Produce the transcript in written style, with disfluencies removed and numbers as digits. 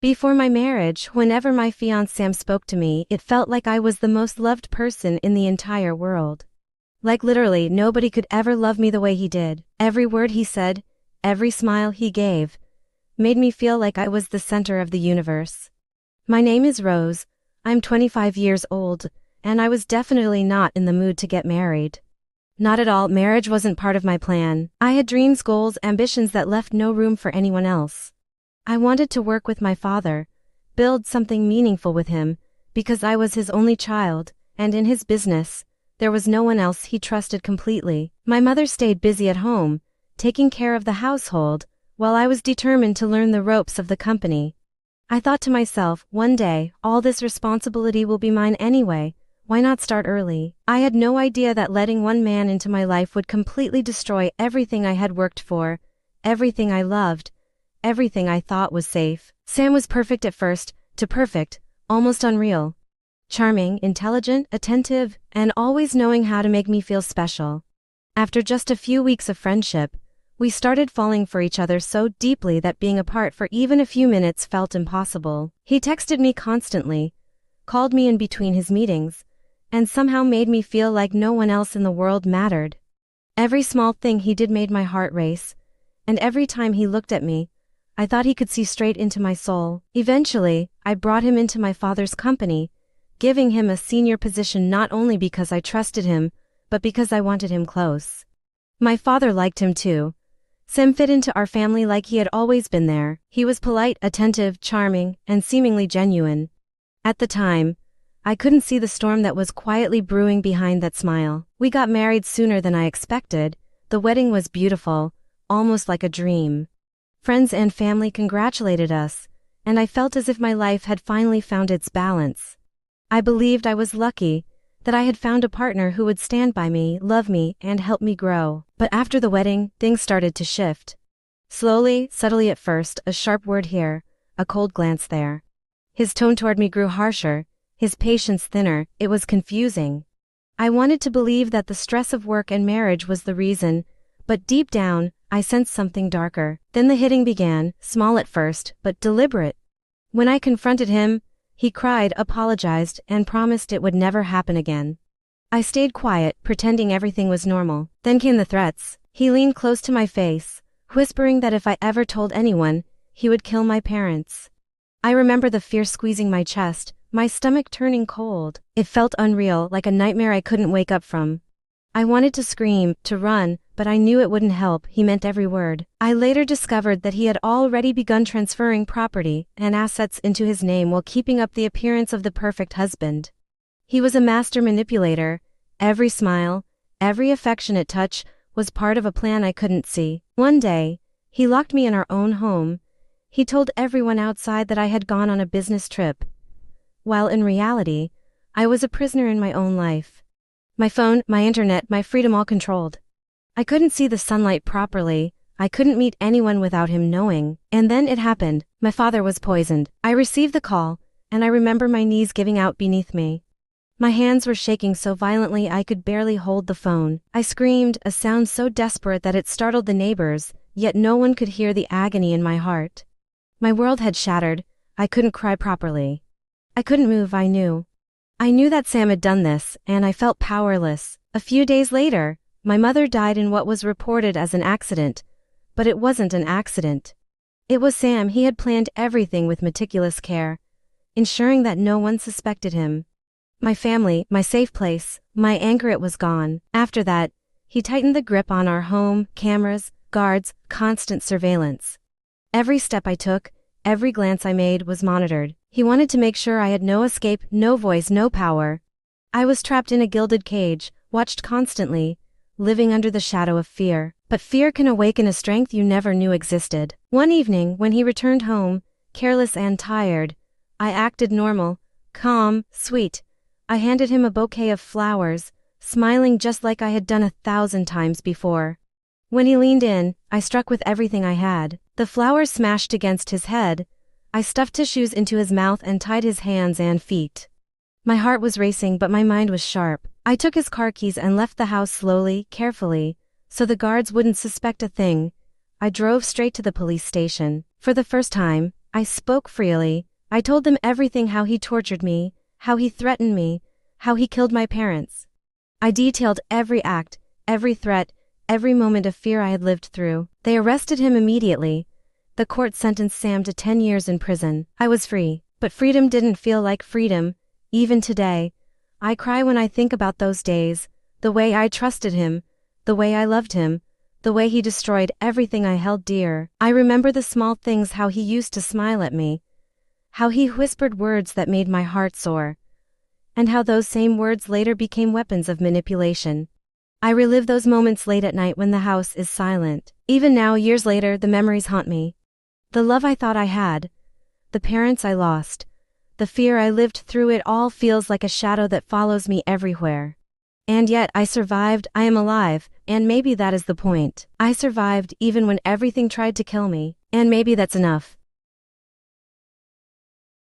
Before my marriage, whenever my fiancé Sam spoke to me, it felt like I was the most loved person in the entire world. Like literally nobody could ever love me the way he did. Every word he said, every smile he gave, made me feel like I was the center of the universe. My name is Rose, I'm 25 years old, and I was definitely not in the mood to get married. Not at all, marriage wasn't part of my plan. I had dreams, goals, ambitions that left no room for anyone else. I wanted to work with my father, build something meaningful with him, because I was his only child, and in his business, there was no one else he trusted completely. My mother stayed busy at home, taking care of the household, while I was determined to learn the ropes of the company. I thought to myself, one day, all this responsibility will be mine anyway, why not start early? I had no idea that letting one man into my life would completely destroy everything I had worked for, everything I loved, everything I thought was safe. Sam was perfect at first, too perfect, almost unreal. Charming, intelligent, attentive, and always knowing how to make me feel special. After just a few weeks of friendship, we started falling for each other so deeply that being apart for even a few minutes felt impossible. He texted me constantly, called me in between his meetings, and somehow made me feel like no one else in the world mattered. Every small thing he did made my heart race, and every time he looked at me, I thought he could see straight into my soul. Eventually, I brought him into my father's company, giving him a senior position not only because I trusted him, but because I wanted him close. My father liked him too. Sam fit into our family like he had always been there. He was polite, attentive, charming, and seemingly genuine. At the time, I couldn't see the storm that was quietly brewing behind that smile. We got married sooner than I expected. The wedding was beautiful, almost like a dream. Friends and family congratulated us, and I felt as if my life had finally found its balance. I believed I was lucky, that I had found a partner who would stand by me, love me, and help me grow. But after the wedding, things started to shift. Slowly, subtly at first, a sharp word here, a cold glance there. His tone toward me grew harsher, his patience thinner. It was confusing. I wanted to believe that the stress of work and marriage was the reason, but deep down, I sensed something darker. Then the hitting began, small at first, but deliberate. When I confronted him, he cried, apologized, and promised it would never happen again. I stayed quiet, pretending everything was normal. Then came the threats. He leaned close to my face, whispering that if I ever told anyone, he would kill my parents. I remember the fear squeezing my chest, my stomach turning cold. It felt unreal, like a nightmare I couldn't wake up from. I wanted to scream, to run, but I knew it wouldn't help. He meant every word. I later discovered that he had already begun transferring property and assets into his name while keeping up the appearance of the perfect husband. He was a master manipulator. Every smile, every affectionate touch, was part of a plan I couldn't see. One day, he locked me in our own home. He told everyone outside that I had gone on a business trip, while in reality, I was a prisoner in my own life. My phone, my internet, my freedom all controlled. I couldn't see the sunlight properly, I couldn't meet anyone without him knowing. And then it happened. My father was poisoned. I received the call, and I remember my knees giving out beneath me. My hands were shaking so violently I could barely hold the phone. I screamed, a sound so desperate that it startled the neighbors, yet no one could hear the agony in my heart. My world had shattered. I couldn't cry properly. I couldn't move. I knew that Sam had done this, and I felt powerless. A few days later, my mother died in what was reported as an accident, but it wasn't an accident. It was Sam. He had planned everything with meticulous care, ensuring that no one suspected him. My family, my safe place, my anchor, it was gone. After that, he tightened the grip on our home, cameras, guards, constant surveillance. Every step I took, every glance I made was monitored. He wanted to make sure I had no escape, no voice, no power. I was trapped in a gilded cage, watched constantly, living under the shadow of fear. But fear can awaken a strength you never knew existed. One evening, when he returned home, careless and tired, I acted normal, calm, sweet. I handed him a bouquet of flowers, smiling just like I had done 1,000 times before. When he leaned in, I struck with everything I had. The flowers smashed against his head. I stuffed tissues into his mouth and tied his hands and feet. My heart was racing, but my mind was sharp. I took his car keys and left the house slowly, carefully, so the guards wouldn't suspect a thing. I drove straight to the police station. For the first time, I spoke freely. I told them everything, how he tortured me, how he threatened me, how he killed my parents. I detailed every act, every threat, every moment of fear I had lived through. They arrested him immediately. The court sentenced Sam to 10 years in prison. I was free, but freedom didn't feel like freedom. Even today, I cry when I think about those days, the way I trusted him, the way I loved him, the way he destroyed everything I held dear. I remember the small things, how he used to smile at me, how he whispered words that made my heart soar, and how those same words later became weapons of manipulation. I relive those moments late at night when the house is silent. Even now, years later, the memories haunt me. The love I thought I had, the parents I lost, the fear I lived through, it all feels like a shadow that follows me everywhere. And yet, I survived, I am alive, and maybe that is the point. I survived even when everything tried to kill me, and maybe that's enough.